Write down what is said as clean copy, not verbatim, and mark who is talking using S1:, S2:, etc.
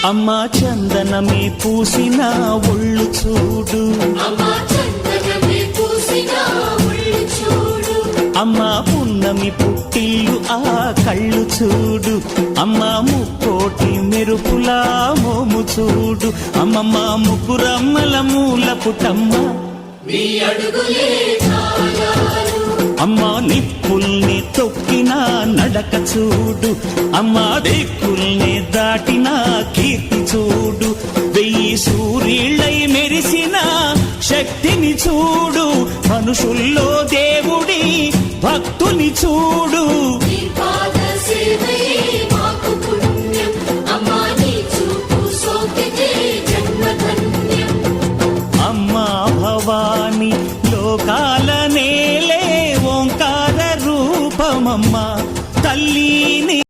S1: అమ్మా చందనమే పూసిన ఒళ్ళు చూడు, అమ్మా పున్నమి పుట్టిల్లు ఆ కళ్ళు చూడు, అమ్మా ముక్కోటి మెరుపులా మోము చూడు, అమ్మమ్మ ముగ్గురమ్మల మూల పుటమ్మ అమ్మా నిప్పుల్ని తొక్కిన నడక చూడు, అమ్మా దిక్కుల్ని దాటిన కీర్తి చూడు, 1000 సూర్యుళ్ళై మెరిసిన శక్తిని చూడు, మనుషుల్లో దేవుడి భక్తుని చూడు.